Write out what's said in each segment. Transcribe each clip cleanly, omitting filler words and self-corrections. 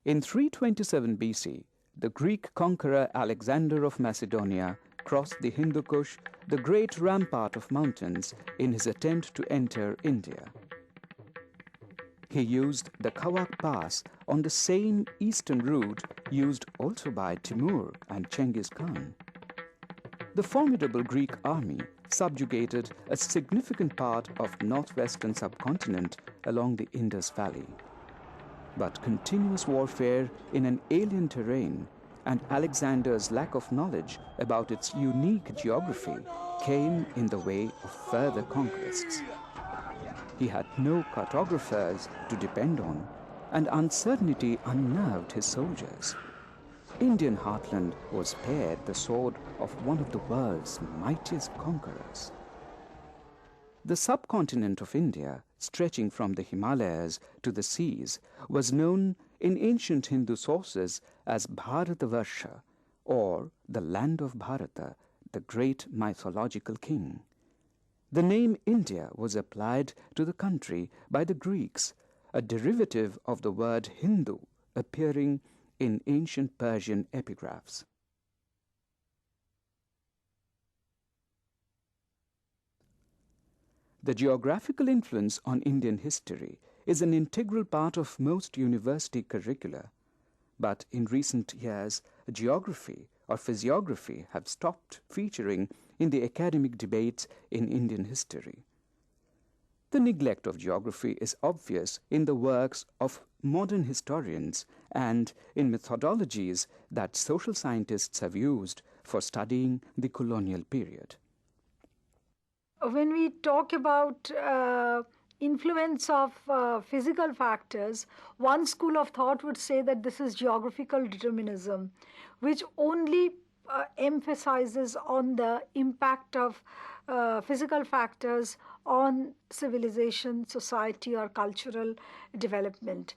In 327 BC, the Greek conqueror Alexander of Macedonia crossed the Hindu Kush, the great rampart of mountains, in his attempt to enter India. He used the Kawak Pass on the same eastern route used also by Timur and Genghis Khan. The formidable Greek army subjugated a significant part of northwestern subcontinent along the Indus Valley. But continuous warfare in an alien terrain and Alexander's lack of knowledge about its unique geography came in the way of further conquests. He had no cartographers to depend on, and uncertainty unnerved his soldiers. Indian heartland was spared the sword of one of the world's mightiest conquerors. The subcontinent of India, stretching from the Himalayas to the seas, was known in ancient Hindu sources as Bharatavarsha, or the land of Bharata, the great mythological king. The name India was applied to the country by the Greeks, a derivative of the word Hindu appearing in ancient Persian epigraphs. The geographical influence on Indian history is an integral part of most university curricula, but in recent years, geography or physiography have stopped featuring in the academic debates in Indian history. The neglect of geography is obvious in the works of modern historians and in methodologies that social scientists have used for studying the colonial period. When we talk about influence of physical factors, one school of thought would say that this is geographical determinism, which only emphasizes on the impact of physical factors on civilization, society, or cultural development.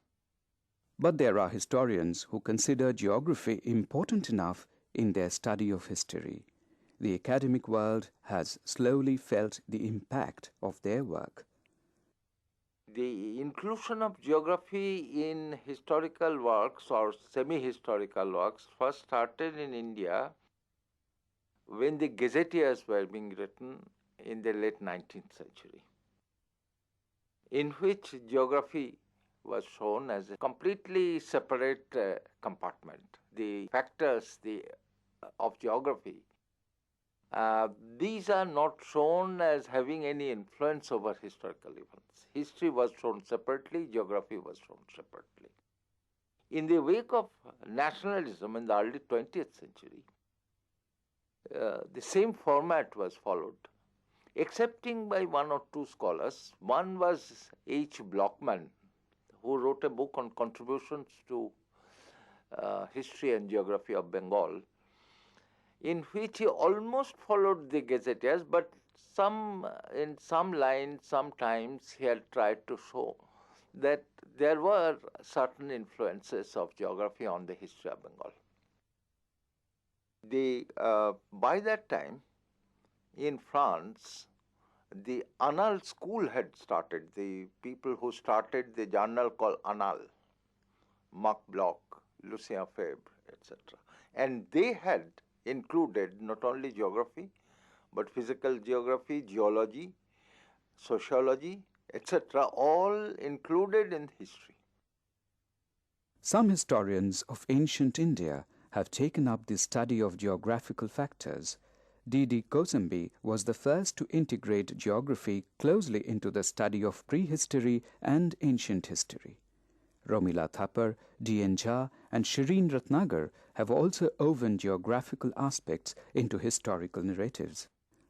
But there are historians who consider geography important enough in their study of history. The academic world has slowly felt the impact of their work. The inclusion of geography in historical works or semi-historical works first started in India when the gazetteers were being written in the late 19th century, in which geography was shown as a completely separate compartment. The factors of geography, these are not shown as having any influence over historical events. History was shown separately, geography was shown separately. In the wake of nationalism in the early 20th century, the same format was followed. excepting by one or two scholars. One was H. Blockman, who wrote a book on contributions to history and geography of Bengal, in which he almost followed the gazetteers, but in some lines, sometimes he had tried to show that there were certain influences of geography on the history of Bengal. By that time, in France, the Annal school had started. The people who started the journal called Annal, Marc Bloch, Lucien Febvre, etc. And they had included not only geography, but physical geography, geology, sociology, etc., all included in history. Some historians of ancient India have taken up the study of geographical factors. D.D. Kosambi was the first to integrate geography closely into the study of prehistory and ancient history. Romila Thapar, D.N. Jha, and Shireen Ratnagar have also woven geographical aspects into historical narratives.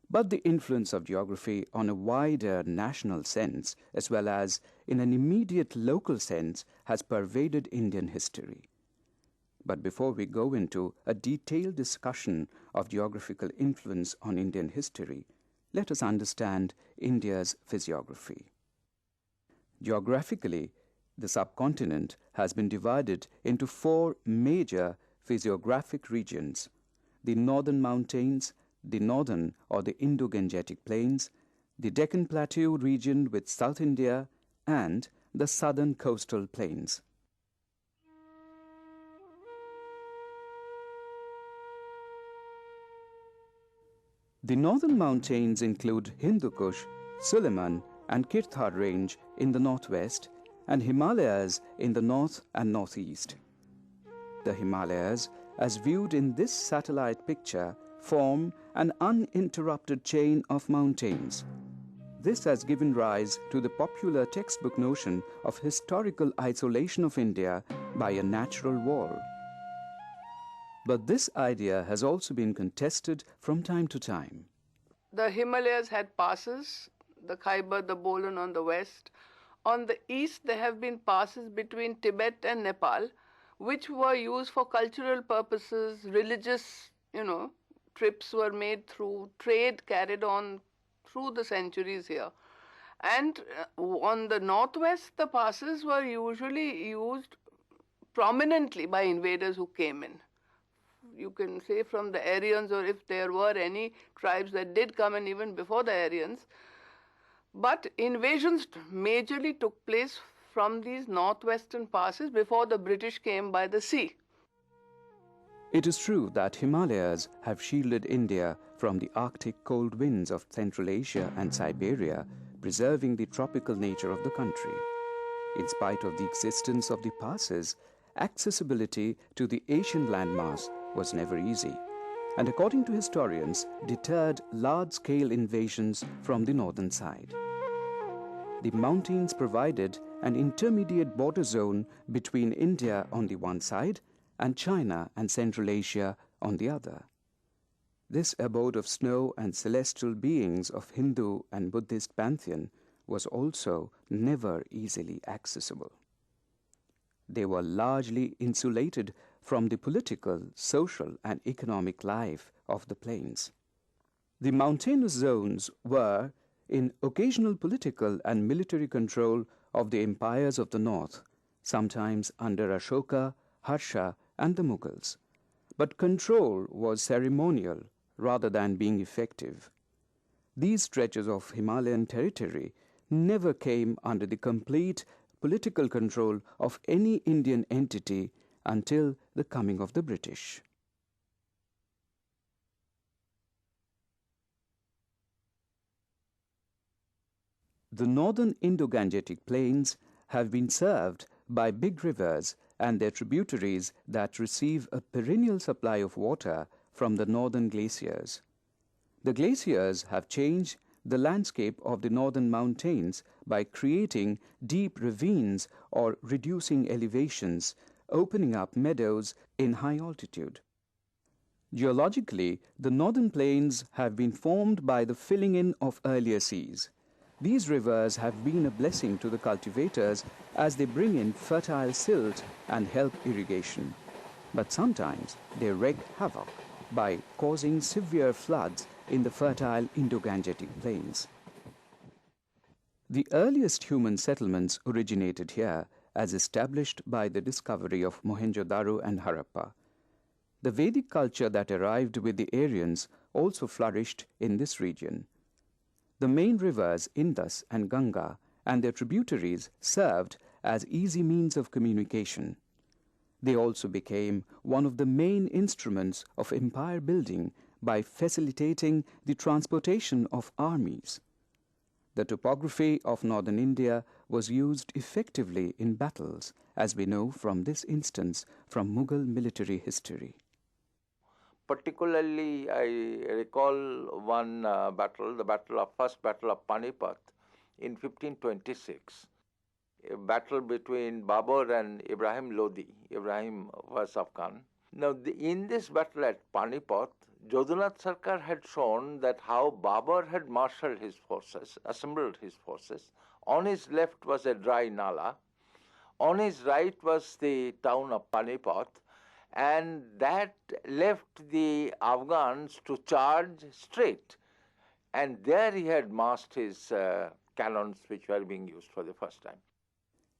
But the influence of geography on a wider national sense, as well as in an immediate local sense, has pervaded Indian history. But before we go into a detailed discussion of geographical influence on Indian history, let us understand India's physiography. Geographically, the subcontinent has been divided into four major physiographic regions: the northern mountains, the northern or the Indo-Gangetic plains, the Deccan Plateau region with South India, and the southern coastal plains. The northern mountains include Hindu Kush, Suleiman, and Kirthar range in the northwest, and Himalayas in the north and northeast. The Himalayas, as viewed in this satellite picture, form an uninterrupted chain of mountains. This has given rise to the popular textbook notion of historical isolation of India by a natural wall. But this idea has also been contested from time to time. The Himalayas had passes, the Khyber, the Bolan on the west. On the east, there have been passes between Tibet and Nepal, which were used for cultural purposes, religious, trips were made through, trade carried on through the centuries here. And on the northwest, the passes were usually used prominently by invaders who came in. You can say from the Aryans, or if there were any tribes that did come in even before the Aryans. But invasions majorly took place from these northwestern passes before the British came by the sea. It is true that Himalayas have shielded India from the Arctic cold winds of Central Asia and Siberia, preserving the tropical nature of the country. In spite of the existence of the passes, accessibility to the Asian landmass was never easy, and according to historians, deterred large-scale invasions from the northern side. The mountains provided an intermediate border zone between India on the one side and China and Central Asia on the other. This abode of snow and celestial beings of Hindu and Buddhist pantheon was also never easily accessible. They were largely insulated from the political, social, and economic life of the plains. The mountainous zones were in occasional political and military control of the empires of the north, sometimes under Ashoka, Harsha, and the Mughals. But control was ceremonial rather than being effective. These stretches of Himalayan territory never came under the complete political control of any Indian entity until the coming of the British. The northern Indo-Gangetic plains have been served by big rivers and their tributaries that receive a perennial supply of water from the northern glaciers. The glaciers have changed the landscape of the northern mountains by creating deep ravines or reducing elevations, opening up meadows in high altitude. Geologically, the northern plains have been formed by the filling in of earlier seas. These rivers have been a blessing to the cultivators as they bring in fertile silt and help irrigation. But sometimes they wreak havoc by causing severe floods in the fertile Indo-Gangetic plains. The earliest human settlements originated here as established by the discovery of Mohenjo-daro and Harappa. The Vedic culture that arrived with the Aryans also flourished in this region. The main rivers Indus and Ganga and their tributaries served as easy means of communication. They also became one of the main instruments of empire building by facilitating the transportation of armies. The topography of northern India was used effectively in battles, as we know from this instance from Mughal military history. Particularly, I recall one battle, the first battle of Panipat in 1526, a battle between Babur and Ibrahim Lodi. Ibrahim was Afghan. Now, in this battle at Panipat, Jadunath Sarkar had shown that how Babur had marshaled his forces, assembled his forces. On his left was a dry nala. On his right was the town of Panipat, and that left the Afghans to charge straight. And there he had massed his cannons, which were being used for the first time.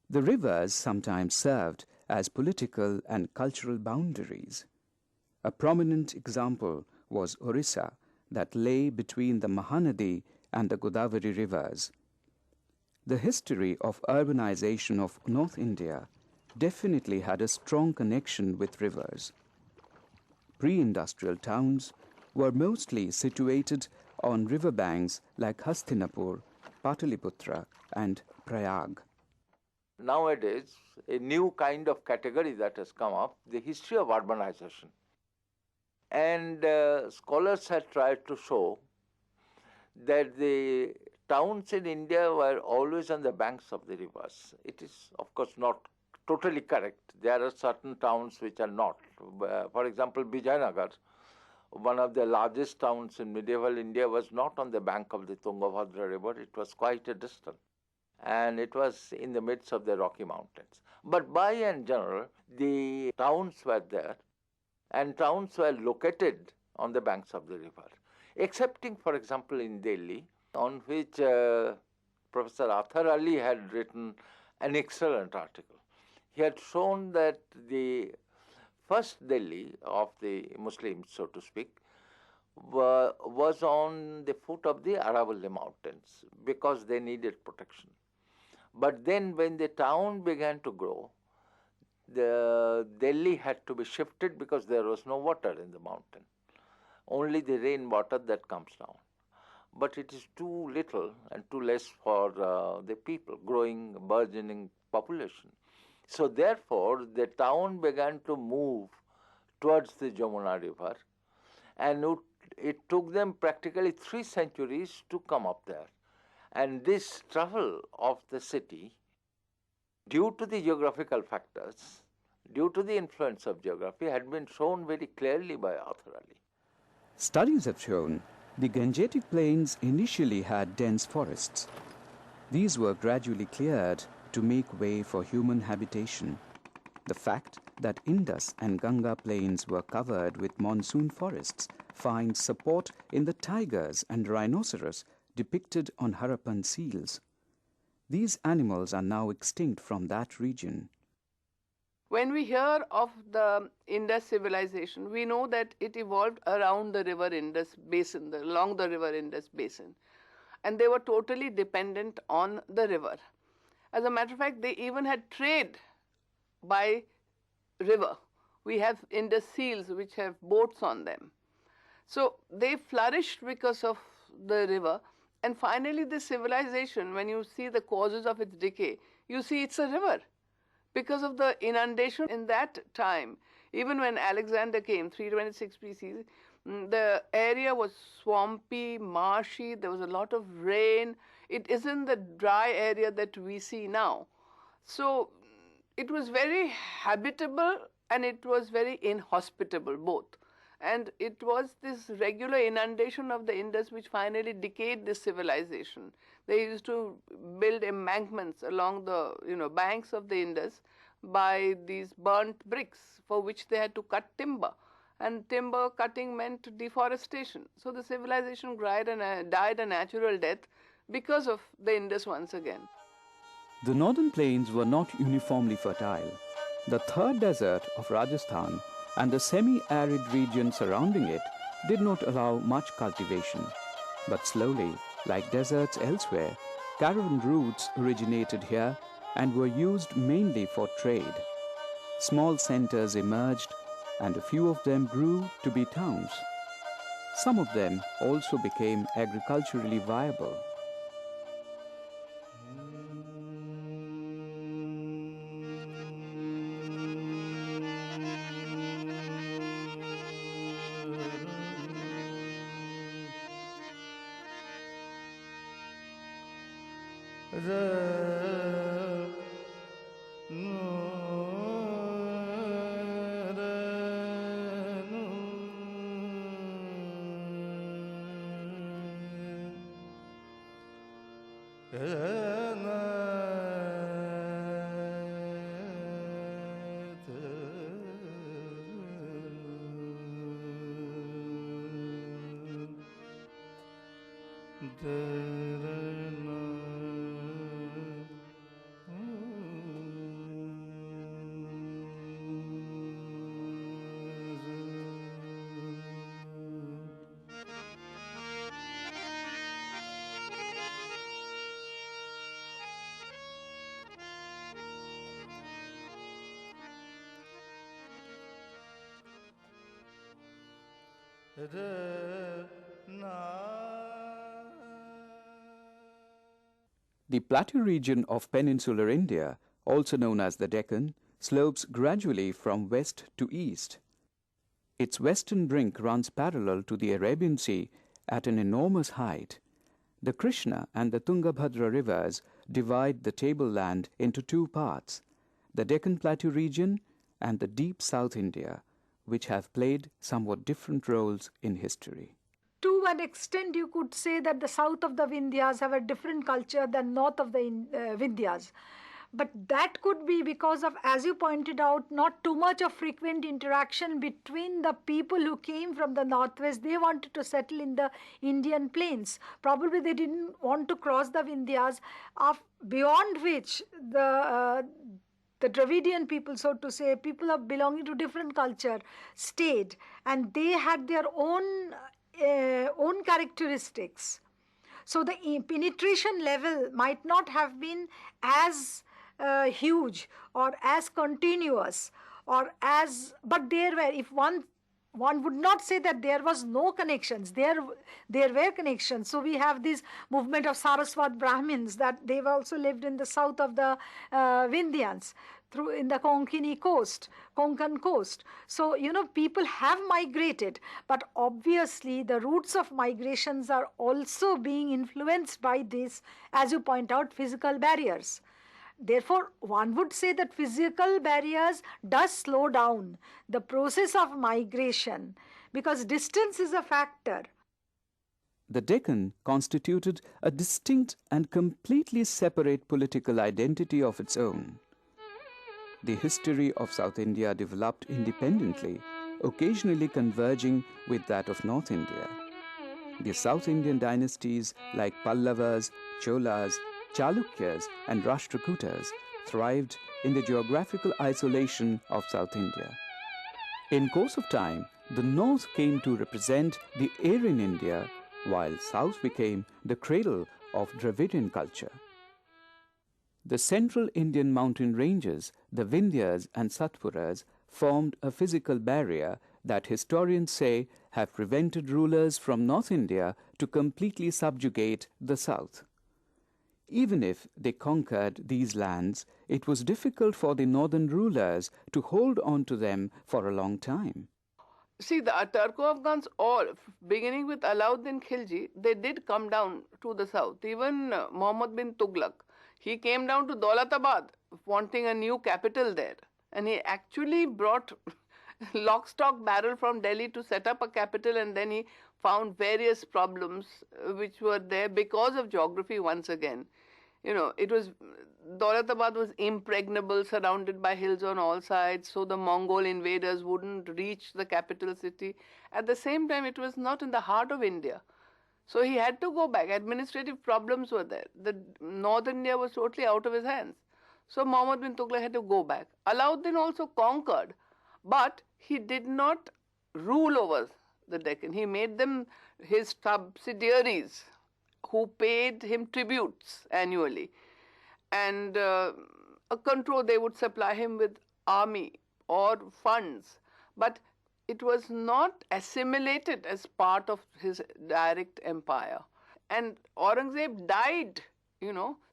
The rivers sometimes served as political and cultural boundaries. A prominent example was Orissa, that lay between the Mahanadi and the Godavari rivers. The history of urbanization of North India definitely had a strong connection with rivers. Pre-industrial towns were mostly situated on riverbanks like Hastinapur, Pataliputra, and Prayag. Nowadays, a new kind of category that has come up, the history of urbanization. And scholars have tried to show that the towns in India were always on the banks of the rivers. It is, of course, not totally correct. There are certain towns which are not. For example, Vijayanagar, one of the largest towns in medieval India, was not on the bank of the Tungabhadra river. It was quite a distance. And it was in the midst of the Rocky Mountains. But by and general, the towns were there, and towns were located on the banks of the river, excepting, for example, in Delhi, on which Professor Athar Ali had written an excellent article. He had shown that the first Delhi of the Muslims, so to speak, was on the foot of the Aravalli Mountains because they needed protection. But then when the town began to grow, the Delhi had to be shifted because there was no water in the mountain, only the rainwater that comes down. But it is too little and too less for the people, growing, burgeoning population. So therefore, the town began to move towards the Jamuna River, and it took them practically 3 centuries to come up there. And this travel of the city, due to the geographical factors, due to the influence of geography, had been shown very clearly by Athar Ali. Studies have shown the Gangetic plains initially had dense forests. These were gradually cleared to make way for human habitation. The fact that Indus and Ganga plains were covered with monsoon forests finds support in the tigers and rhinoceros depicted on Harappan seals. These animals are now extinct from that region. When we hear of the Indus civilization, we know that it evolved around the river Indus basin, along the river Indus basin. And they were totally dependent on the river. As a matter of fact, they even had trade by river. We have Indus seals which have boats on them. So they flourished because of the river. And finally, this civilization, when you see the causes of its decay, you see it's a river. Because of the inundation in that time, even when Alexander came, 326 BC, the area was swampy, marshy, there was a lot of rain. It isn't the dry area that we see now. So it was very habitable and it was very inhospitable both. And it was this regular inundation of the Indus which finally decayed this civilization. They used to build embankments along the banks of the Indus by these burnt bricks for which they had to cut timber. And timber cutting meant deforestation. So the civilization died a natural death because of the Indus once again. The northern plains were not uniformly fertile. The third desert of Rajasthan and the semi-arid region surrounding it did not allow much cultivation. But slowly, like deserts elsewhere, caravan routes originated here and were used mainly for trade. Small centers emerged, and a few of them grew to be towns. Some of them also became agriculturally viable. The plateau region of peninsular India, also known as the Deccan, slopes gradually from west to east. Its western brink runs parallel to the Arabian Sea at an enormous height. The Krishna and the Tungabhadra rivers divide the tableland into two parts, the Deccan Plateau region and the deep South India, which have played somewhat different roles in history. To an extent, you could say that the south of the Vindhyas have a different culture than north of the Vindhyas. But that could be because of, as you pointed out, not too much of frequent interaction between the people who came from the northwest. They wanted to settle in the Indian plains. Probably they didn't want to cross the Vindhyas, beyond which the Dravidian people, so to say, people of belonging to different culture, stayed, and they had their own characteristics. So the penetration level might not have been as huge or as continuous or as, but there were, if one would not say that there was no connections, there were connections. So we have this movement of Saraswat Brahmins, that they've also lived in the south of the Vindhyans, through in the Konkan coast. So, people have migrated, but obviously the routes of migrations are also being influenced by this, as you point out, physical barriers. Therefore, one would say that physical barriers does slow down the process of migration, because distance is a factor. The Deccan constituted a distinct and completely separate political identity of its own. The history of South India developed independently, occasionally converging with that of North India. The South Indian dynasties like Pallavas, Cholas, Chalukyas and Rashtrakutas thrived in the geographical isolation of South India. In course of time, the North came to represent the Aryan India, while South became the cradle of Dravidian culture. The central Indian mountain ranges, the Vindhyas and Satpuras, formed a physical barrier that historians say have prevented rulers from North India to completely subjugate the South. Even if they conquered these lands, it was difficult for the northern rulers to hold on to them for a long time. See, the Turko-Afghans, all, beginning with Alauddin Khilji, they did come down to the south. Even Muhammad bin Tughlaq, he came down to Daulatabad, wanting a new capital there. And he actually brought lock, stock, barrel from Delhi to set up a capital, and then he found various problems which were there because of geography once again. It was, Daulatabad was impregnable, surrounded by hills on all sides, so the Mongol invaders wouldn't reach the capital city. At the same time, it was not in the heart of India. So he had to go back. Administrative problems were there. The North India was totally out of his hands. So Muhammad bin Tughlaq had to go back. Alauddin also conquered, but he did not rule over the Deccan. He made them his subsidiaries who paid him tributes annually. And a control, they would supply him with army or funds. But it was not assimilated as part of his direct empire. And Aurangzeb died,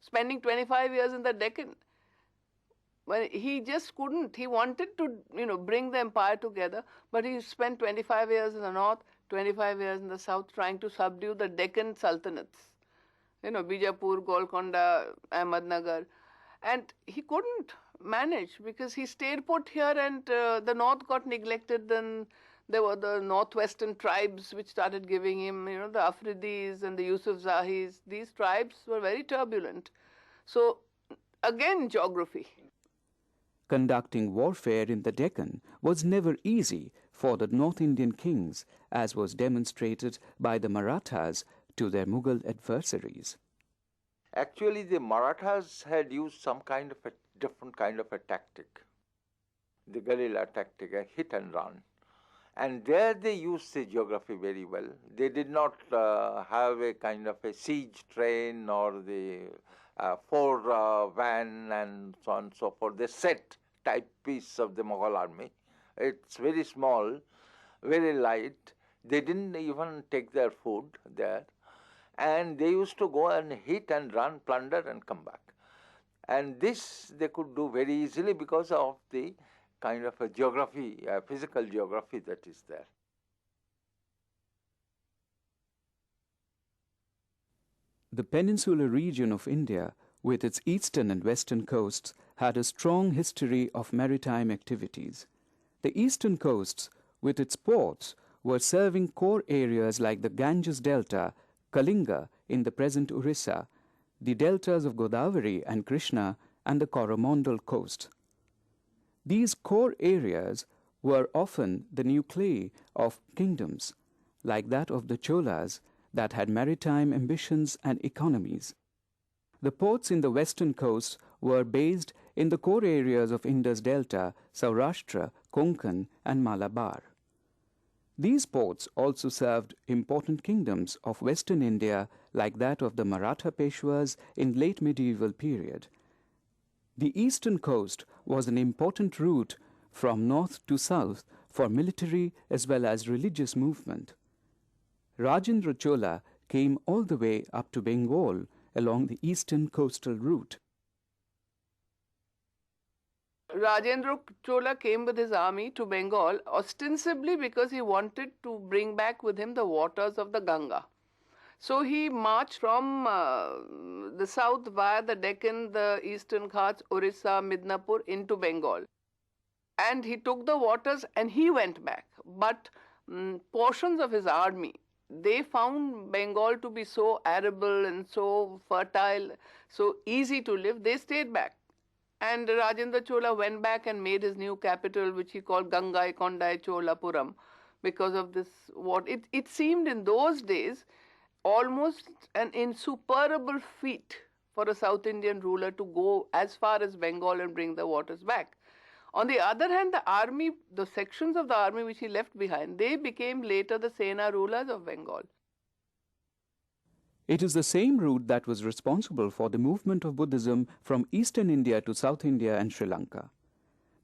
spending 25 years in the Deccan. Well, he just couldn't. He wanted to, bring the empire together, but he spent 25 years in the north, 25 years in the south, trying to subdue the Deccan sultanates. Bijapur, Golconda, Ahmednagar. And he couldn't manage because he stayed put here, and the north got neglected. Then there were the northwestern tribes which started giving him, the Afridis and the Yusuf Zahis. These tribes were very turbulent. So again, geography. Conducting warfare in the Deccan was never easy for the North Indian kings, as was demonstrated by the Marathas to their Mughal adversaries. Actually, the Marathas had used some kind of a different kind of a tactic, the guerrilla tactic, a hit and run. And there they used the geography very well. They did not have a kind of a siege train or the four van and so on and so forth. The set type piece of the Mughal army. It's very small, very light. They didn't even take their food there. And they used to go and hit and run, plunder and come back. And this they could do very easily because of the kind of a geography, physical geography that is there. The peninsular region of India, with its eastern and western coasts, had a strong history of maritime activities. The eastern coasts, with its ports, were serving core areas like the Ganges Delta, Kalinga in the present Orissa, the deltas of Godavari and Krishna, and the Coromandel coast. These core areas were often the nuclei of kingdoms, like that of the Cholas, that had maritime ambitions and economies. The ports in the western coast were based in the core areas of Indus Delta, Saurashtra, Konkan, and Malabar. These ports also served important kingdoms of western India, like that of the Maratha Peshwas in late medieval period. The eastern coast was an important route from north to south for military as well as religious movement. Rajendra Chola came all the way up to Bengal along the eastern coastal route. Rajendra Chola came with his army to Bengal ostensibly because he wanted to bring back with him the waters of the Ganga. So he marched from the south via the Deccan, the eastern Ghats, Orissa, Midnapur into Bengal. And he took the waters and he went back. But portions of his army, they found Bengal to be so arable and so fertile, so easy to live, they stayed back. And Rajendra Chola went back and made his new capital, which he called Gangai Kondai Cholapuram, because of this. It seemed in those days almost an insuperable feat for a South Indian ruler to go as far as Bengal and bring the waters back. On the other hand, the army, the sections of the army which he left behind, they became later the Sena rulers of Bengal. It is the same route that was responsible for the movement of Buddhism from eastern India to South India and Sri Lanka.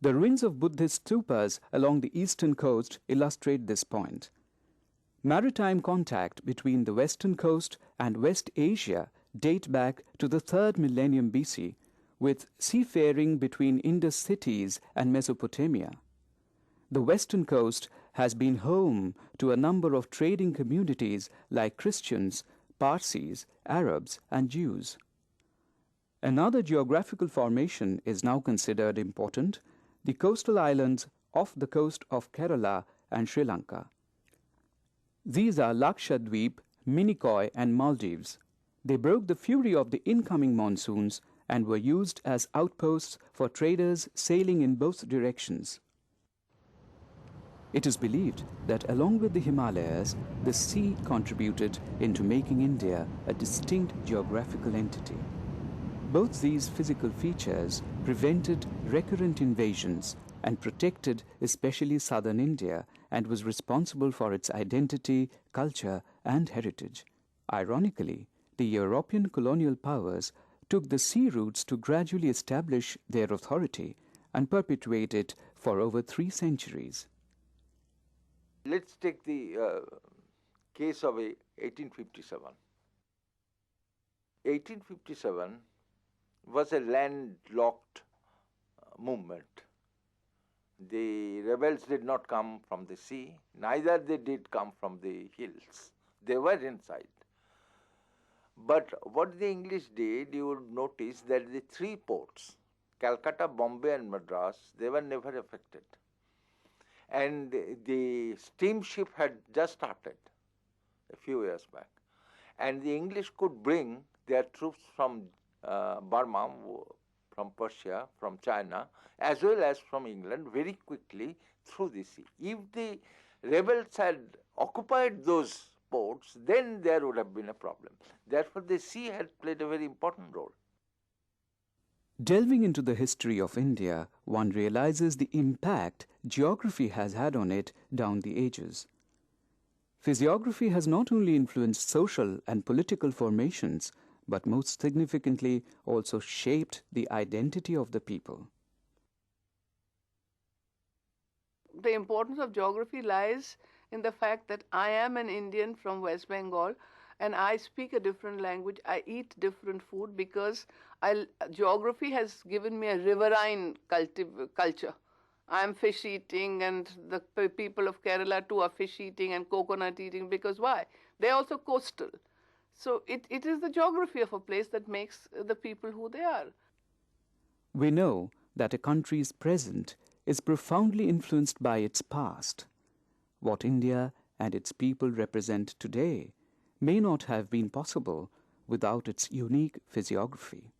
The ruins of Buddhist stupas along the eastern coast illustrate this point. Maritime contact between the western coast and West Asia date back to the 3rd millennium BC, with seafaring between Indus cities and Mesopotamia. The western coast has been home to a number of trading communities like Christians, Parsis, Arabs, and Jews. Another geographical formation is now considered important, the coastal islands off the coast of Kerala and Sri Lanka. These are Lakshadweep, Minicoy, and Maldives. They broke the fury of the incoming monsoons and were used as outposts for traders sailing in both directions. It is believed that along with the Himalayas, the sea contributed into making India a distinct geographical entity. Both these physical features prevented recurrent invasions and protected especially southern India and was responsible for its identity, culture, and heritage. Ironically, the European colonial powers took the sea routes to gradually establish their authority and perpetuate it for over 3 centuries. Let's take the case of 1857. 1857 was a landlocked movement. The rebels did not come from the sea, neither they did come from the hills. They were inside. But what the English did, you would notice that the 3 ports, Calcutta, Bombay and Madras, they were never affected. And the steamship had just started a few years back. And the English could bring their troops from Burma, from Persia, from China, as well as from England very quickly through the sea. If the rebels had occupied those ports, then there would have been a problem. Therefore, the sea had played a very important role. Delving into the history of India, one realizes the impact geography has had on it down the ages. Physiography has not only influenced social and political formations, but most significantly also shaped the identity of the people. The importance of geography lies in the fact that I am an Indian from West Bengal and I speak a different language, I eat different food because geography has given me a riverine culture. I am fish eating and the people of Kerala too are fish eating and coconut eating because why? They are also coastal. So it is the geography of a place that makes the people who they are. We know that a country's present is profoundly influenced by its past. What India and its people represent today may not have been possible without its unique physiography.